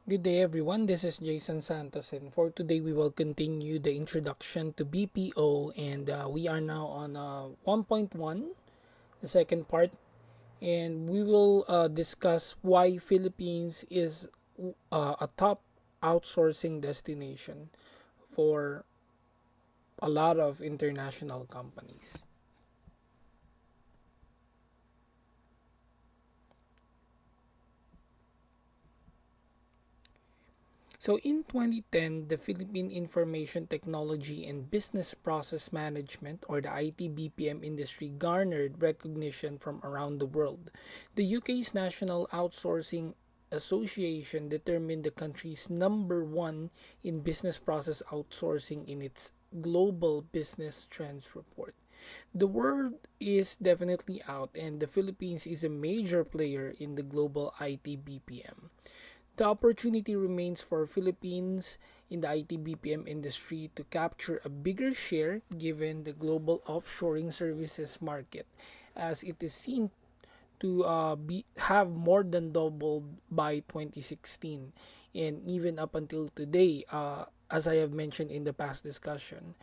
Good day, everyone. This is Jason Santos, and for today, we will continue the introduction to BPO, and we are now on 1.1, the second part, and we will discuss why Philippines is a top outsourcing destination for a lot of international companies. So in 2010, the Philippine Information Technology and Business Process Management, or the IT BPM industry, garnered recognition from around the world. The UK's National Outsourcing Association determined the country's number one in business process outsourcing in its Global Business Trends report. The word is definitely out, and the Philippines is a major player in the global IT BPM. The opportunity remains for Philippines in the IT BPM industry to capture a bigger share given the global offshoring services market, as it is seen to have more than doubled by 2016, and even up until today, as I have mentioned in the past discussion,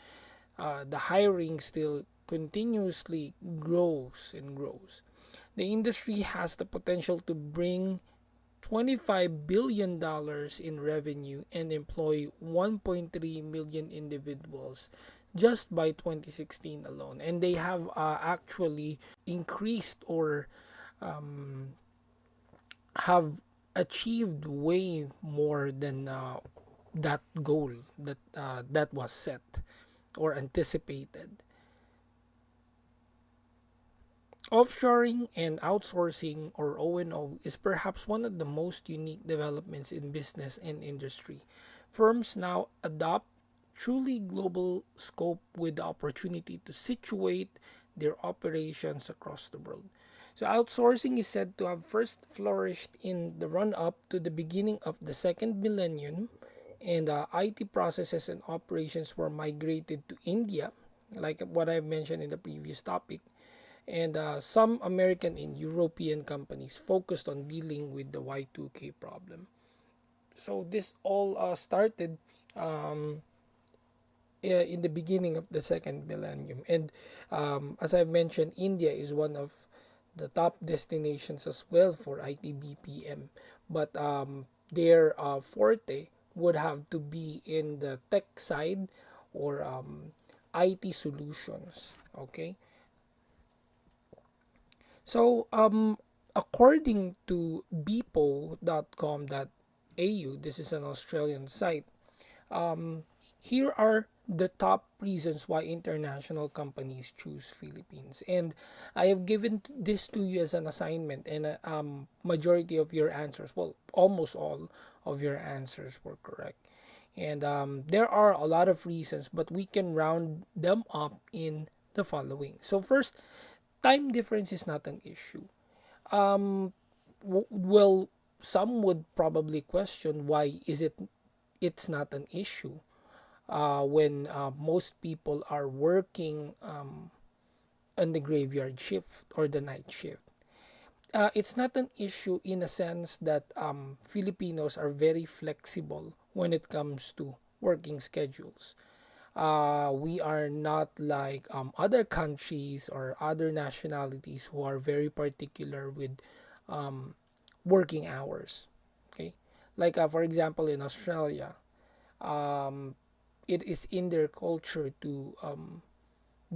the hiring still continuously grows and grows. The industry has the potential to bring $25 billion in revenue and employ 1.3 million individuals just by 2016 alone. And they have actually increased or um, have achieved way more than that goal that was set or anticipated. Offshoring and outsourcing, or O&O, is perhaps one of the most unique developments in business and industry. Firms now adopt truly global scope with the opportunity to situate their operations across the world. So outsourcing is said to have first flourished in the run-up to the beginning of the second millennium, and IT processes and operations were migrated to India, like what I've mentioned in the previous topic, and some American and European companies focused on dealing with the Y2K problem. So this all started um, in the beginning of the second millennium, and as I've mentioned, India is one of the top destinations as well for IT BPM, but their forte would have to be in the tech side or IT solutions. Okay, so, according to bepo.com.au, this is an Australian site. Um, Here are the top reasons why international companies choose Philippines, and I have given this to you as an assignment, and majority of your answers, well, almost all of your answers were correct. And there are a lot of reasons, but we can round them up in the following. So first, time difference is not an issue. Um, well, some would probably question why is it's not an issue when most people are working on the graveyard shift or the night shift. It's not an issue in a sense that Filipinos are very flexible when it comes to working schedules. We are not like other countries or other nationalities who are very particular with um, working hours. Okay, like for example in Australia, um, it is in their culture to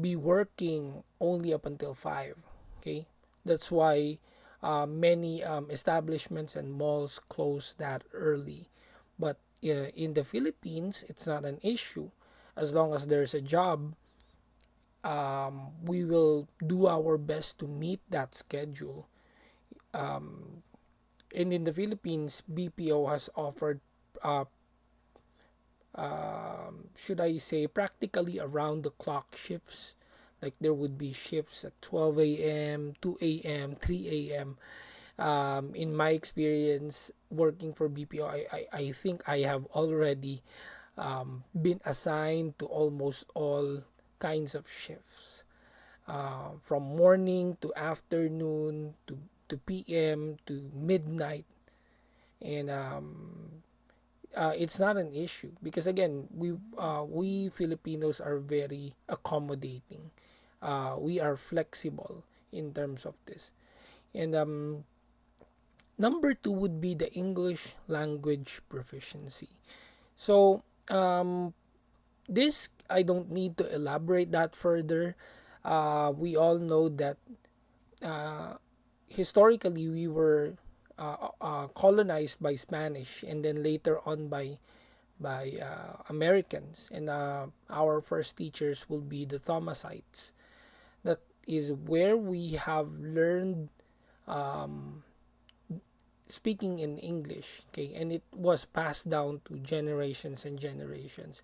be working only up until 5. Okay, that's why many establishments and malls close that early. But in the Philippines, it's not an issue. As long as there's a job, we will do our best to meet that schedule. Um, and in the Philippines, BPO has offered, uh, should I say, practically around the clock shifts. Like there would be shifts at 12 a.m., 2 a.m., 3 a.m. In my experience working for BPO, I think I have already been assigned to almost all kinds of shifts, from morning to afternoon to PM to midnight. And it's not an issue because again we Filipinos are very accommodating. We are flexible in terms of this. And number two would be the English language proficiency. So this I don't need to elaborate that further. We all know that uh, historically we were colonized by Spanish and then later on by Americans, and our first teachers will be the Thomasites. That is where we have learned um, speaking in English, okay, and it was passed down to generations and generations,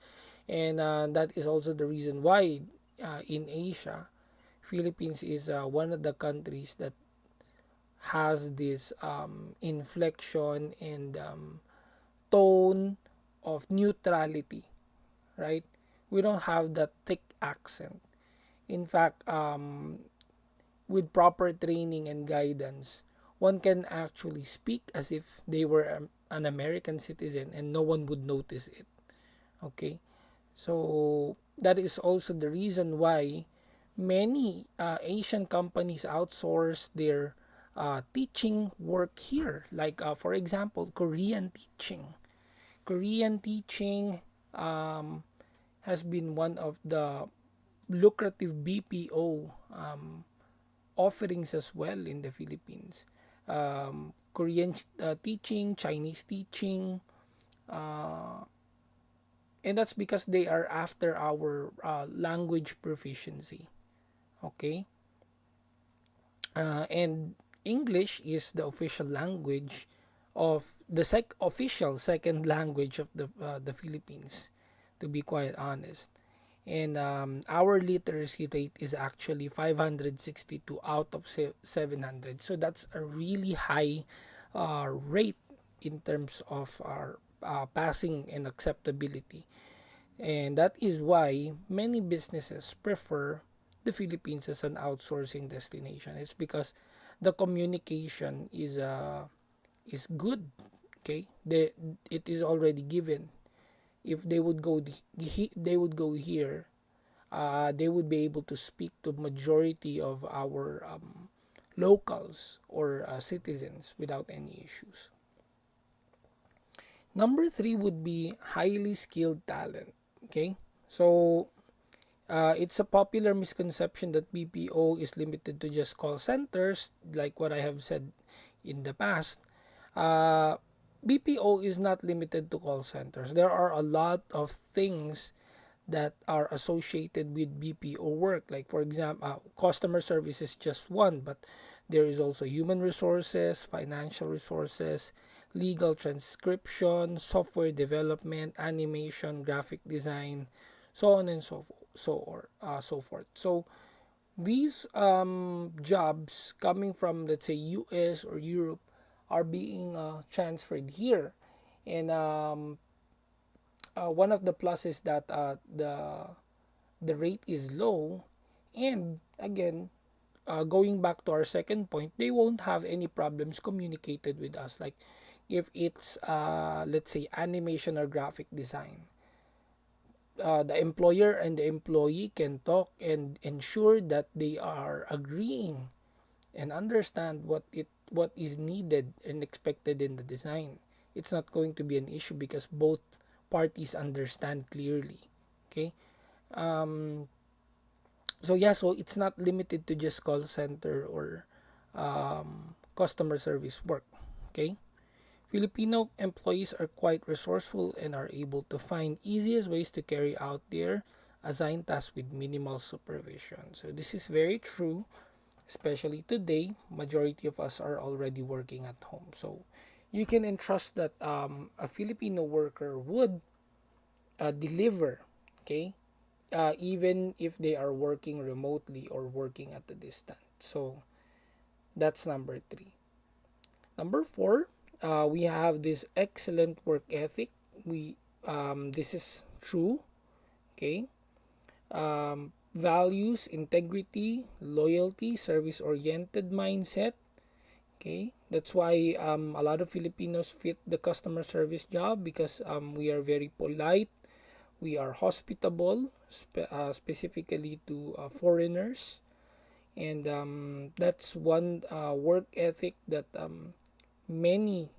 and that is also the reason why in Asia, Philippines is one of the countries that has this inflection and tone of neutrality, right? We don't have that thick accent. In fact, with proper training and guidance, one can actually speak as if they were an American citizen and no one would notice it. Okay, so that is also the reason why many Asian companies outsource their teaching work here. Like, for example, Korean teaching. Korean teaching um, has been one of the lucrative BPO offerings as well in the Philippines. Korean teaching, Chinese teaching, uh, and that's because they are after our language proficiency. Okay, and English is the official language of the official second language of the Philippines, to be quite honest. And our literacy rate is actually 562 out of 700. So that's a really high rate in terms of our passing and acceptability. And that is why many businesses prefer the Philippines as an outsourcing destination. It's because the communication is good. Okay, it is already given. If they would they would go here, they would be able to speak to majority of our locals or citizens without any issues. Number three would be highly skilled talent. Okay, so it's a popular misconception that BPO is limited to just call centers, like what I have said in the past. Uh, BPO is not limited to call centers. There are a lot of things that are associated with BPO work. Like, for example, customer service is just one, but there is also human resources, financial resources, legal transcription, software development, animation, graphic design, so on and so forth. So these jobs coming from, let's say, US or Europe are being transferred here, and one of the pluses that the rate is low, and again, going back to our second point, they won't have any problems communicated with us. Like if it's let's say animation or graphic design, the employer and the employee can talk and ensure that they are agreeing and understand what is needed and expected in the design. It's not going to be an issue because both parties understand clearly. Okay. um so yeah, so it's not limited to just call center or customer service work. Okay, Filipino employees are quite resourceful and are able to find easiest ways to carry out their assigned tasks with minimal supervision. So this is very true, especially today. Majority of us are already working at home, so you can entrust that a Filipino worker would deliver. Okay, even if they are working remotely or working at a distance. So that's number three. Number four, we have this excellent work ethic. We This is true. Okay, values integrity, loyalty, service oriented mindset. Okay, That's why a lot of Filipinos fit the customer service job because we are very polite, we are hospitable, specifically to foreigners, and that's one work ethic that many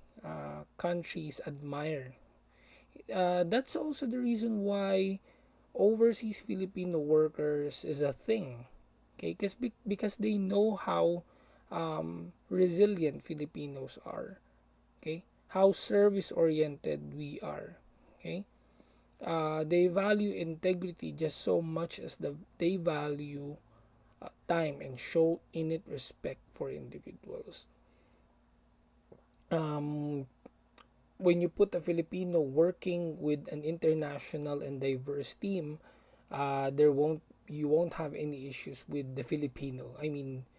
countries admire. That's also the reason why overseas Filipino workers is a thing. Okay, because they know how resilient Filipinos are. Okay, how service oriented we are. Okay, they value integrity just so much as they value time and show in it respect for individuals. Um, when you put a Filipino working with an international and diverse team, there won't you won't have any issues with the Filipino. I mean,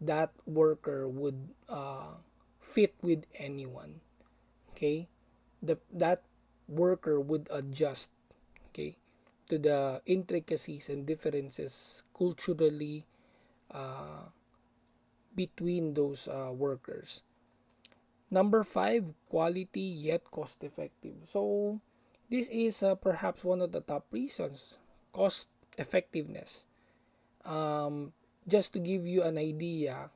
that worker would fit with anyone. Okay, that worker would adjust. Okay, to the intricacies and differences culturally uh, between those workers. Number five, quality yet cost effective. So, this is perhaps one of the top reasons, cost effectiveness. Um, just to give you an idea,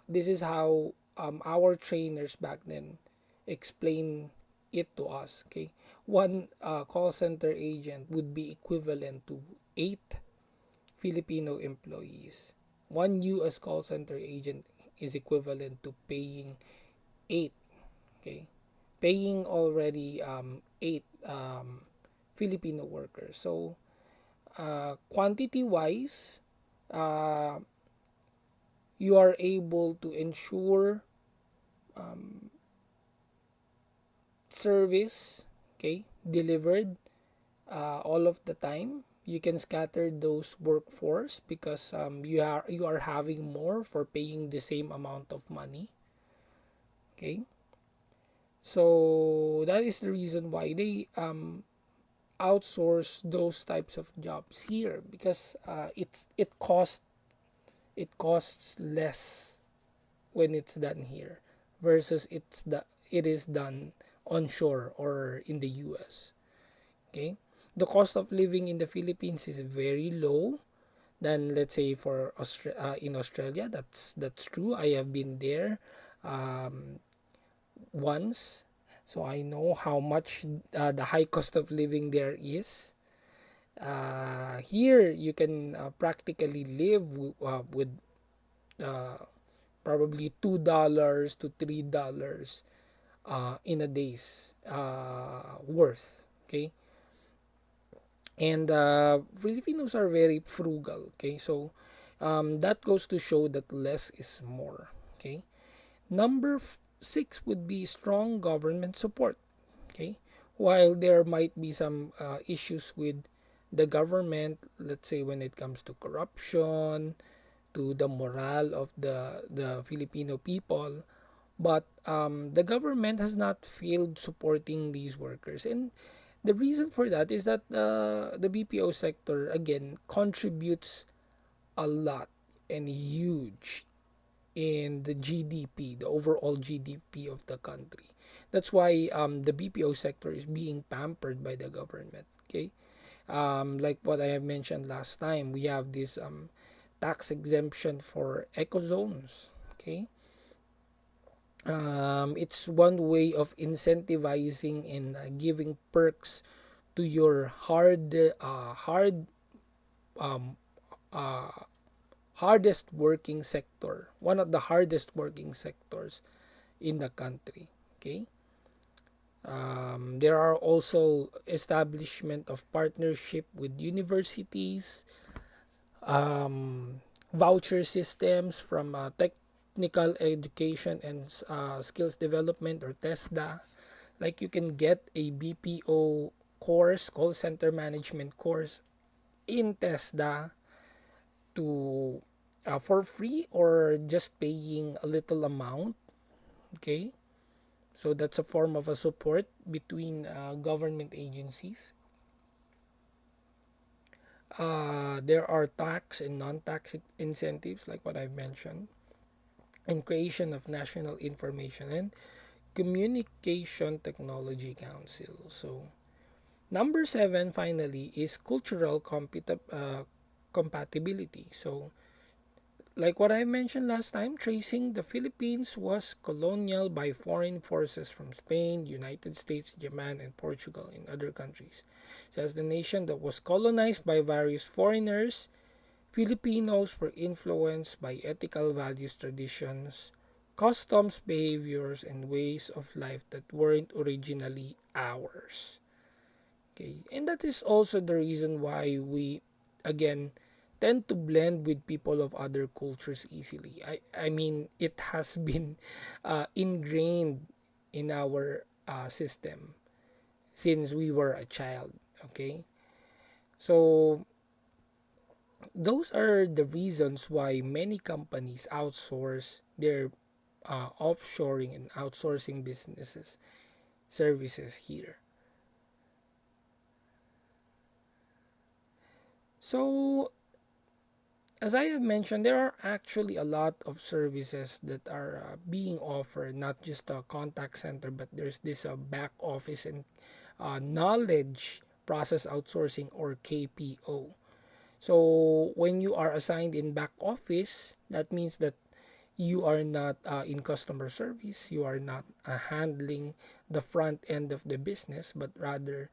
this is how our trainers back then explain it to us. Okay, one call center agent would be equivalent to eight Filipino employees. One U.S. call center agent is equivalent to paying eight. Okay, paying already eight Filipino workers. So quantity wise, uh, you are able to ensure service, okay, delivered all of the time. You can scatter those workforce because you are having more for paying the same amount of money. Okay, so that is the reason why they outsource those types of jobs here because it costs less when it's done here versus it is done onshore or in the US. Okay, the cost of living in the Philippines is very low than, let's say, in Australia. That's true. I have been there um, once, so I know how much the high cost of living there is. Here you can practically live with uh, probably $2 to $3 in a day's worth. Okay, and Filipinos are very frugal. Okay, so that goes to show that less is more. Okay, number six would be strong government support. Okay, while there might be some issues with the government, let's say when it comes to corruption, to the morale of the Filipino people, but the government has not failed supporting these workers, and the reason for that is that the BPO sector again contributes a lot and huge in the GDP, the overall GDP of the country. That's why the BPO sector is being pampered by the government. Okay, like what I have mentioned last time, we have this tax exemption for eco zones. Okay, it's one way of incentivizing and giving perks to your um, uh, hardest working sector, one of the hardest working sectors in the country. Okay, there are also establishment of partnership with universities, um, voucher systems from technical education and skills development or TESDA. Like you can get a BPO course, call center management course in TESDA to for free or just paying a little amount. Okay, so that's a form of a support between government agencies. There are tax and non-tax incentives, like what I've mentioned. and creation of National Information and Communication Technology Council. So, number seven, finally, is cultural compatibility. So, like what I mentioned last time, tracing the Philippines was colonial by foreign forces from Spain, United States, Japan, and Portugal, and other countries. So, as the nation that was colonized by various foreigners, Filipinos were influenced by ethical values, traditions, customs, behaviors, and ways of life that weren't originally ours. Okay, and that is also the reason why we, again, tend to blend with people of other cultures easily. I mean, it has been ingrained in our system since we were a child. Okay, so those are the reasons why many companies outsource their offshoring and outsourcing businesses services here. So, as I have mentioned, there are actually a lot of services that are being offered, not just a contact center, but there's this back office and knowledge process outsourcing, or KPO. So, when you are assigned in back office, that means that you are not in customer service, you are not handling the front end of the business, but rather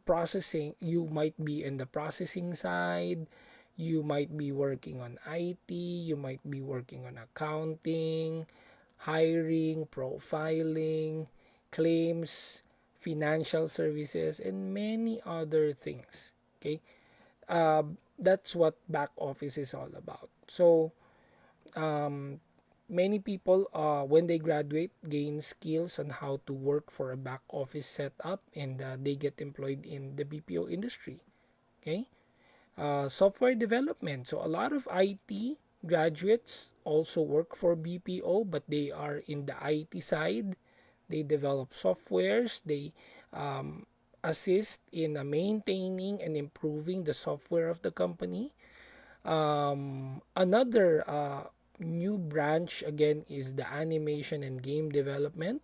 processing. You might be in the processing side, you might be working on IT, you might be working on accounting, hiring, profiling, claims, financial services, and many other things. Okay, uh, that's what back office is all about. So um, many people, when they graduate, gain skills on how to work for a back office setup, and they get employed in the BPO industry. Okay, software development. So a lot of IT graduates also work for BPO, but they are in the IT side. They develop softwares. They um, assist in maintaining and improving the software of the company. Another new branch again is the animation and game development.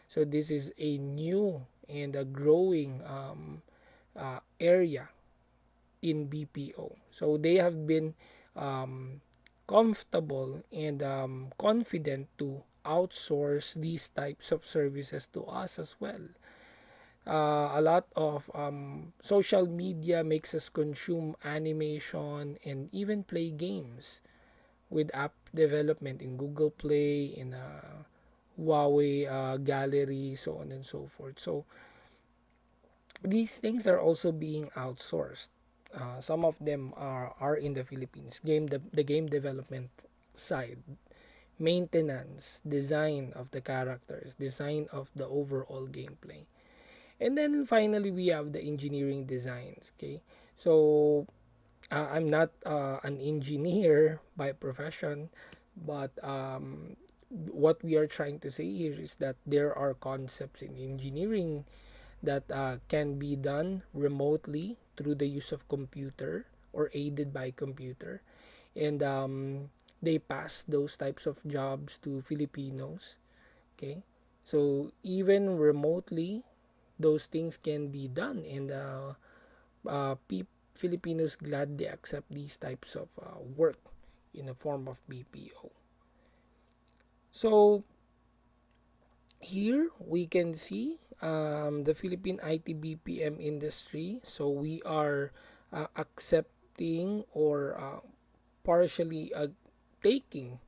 So this is a new and a growing area in BPO. So they have been um, comfortable and confident to outsource these types of services to us as well. A lot of social media makes us consume animation and even play games with app development in Google Play, in Huawei Gallery, so on and so forth. So these things are also being outsourced. Some of them are in the Philippines. The game development side, maintenance, design of the characters, design of the overall gameplay. And then finally we have the engineering designs. Okay, so I'm not an engineer by profession, but what we are trying to say here is that there are concepts in engineering that can be done remotely through the use of computer or aided by computer, and they pass those types of jobs to Filipinos. Okay, so even remotely, those things can be done, and Filipinos gladly accept these types of work in the form of BPO. So here we can see the Philippine IT BPM industry. So we are accepting or partially taking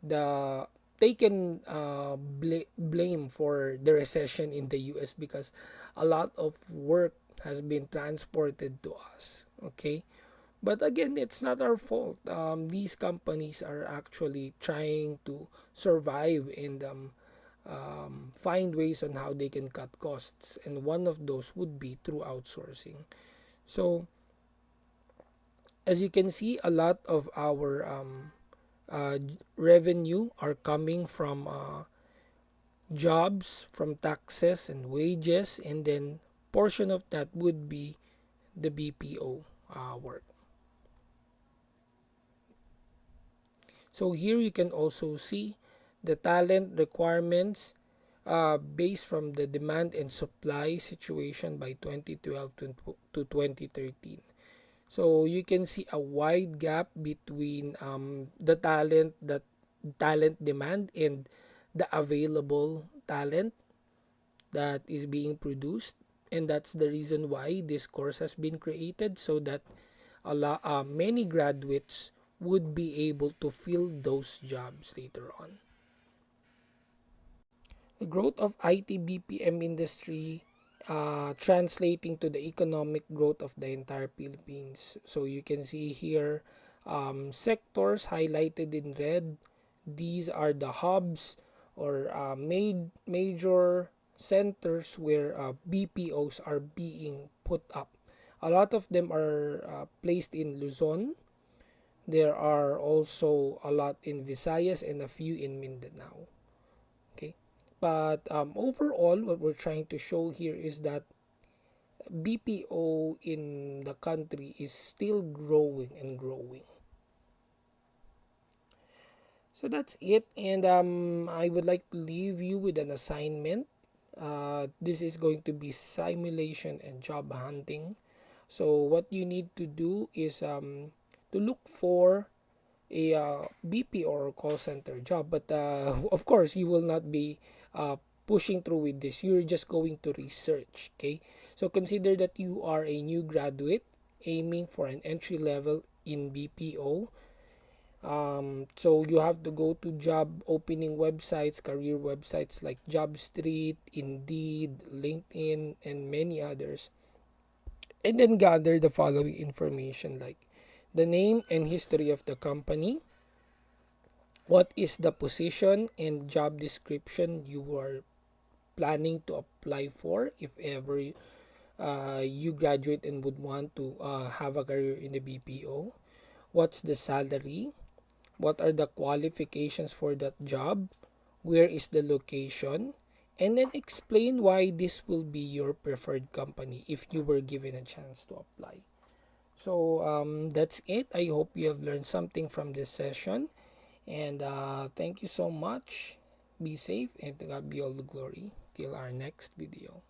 the taken blame for the recession in the US, because a lot of work has been transported to us. Okay, but again, it's not our fault. These companies are actually trying to survive and find ways on how they can cut costs, and one of those would be through outsourcing. So as you can see, a lot of our revenue are coming from jobs, from taxes and wages, and then portion of that would be the BPO work. So here you can also see the talent requirements based from the demand and supply situation by 2012 to 2013. So you can see a wide gap between the talent demand and the available talent that is being produced, and that's the reason why this course has been created, so that many graduates would be able to fill those jobs later on. The growth of IT BPM industry translating to the economic growth of the entire Philippines. So you can see here sectors highlighted in red. These are the hubs or major centers where BPOs are being put up. A lot of them are placed in Luzon. There are also a lot in Visayas and a few in Mindanao. Okay, but overall, what we're trying to show here is that BPO in the country is still growing and growing. So that's it, and I would like to leave you with an assignment. This is going to be simulation and job hunting. So what you need to do is to look for a BP or call center job, but of course you will not be pushing through with this. You're just going to research. Okay, so consider that you are a new graduate aiming for an entry level in BPO. So you have to go to job opening websites, career websites like JobStreet, Indeed, LinkedIn, and many others, and then gather the following information like the name and history of the company, what is the position and job description you are planning to apply for if ever you graduate and would want to have a career in the BPO, what's the salary, what are the qualifications for that job, where is the location, and then explain why this will be your preferred company if you were given a chance to apply. So that's it. I hope you have learned something from this session. And thank you so much. Be safe and to God be all the glory. Till our next video.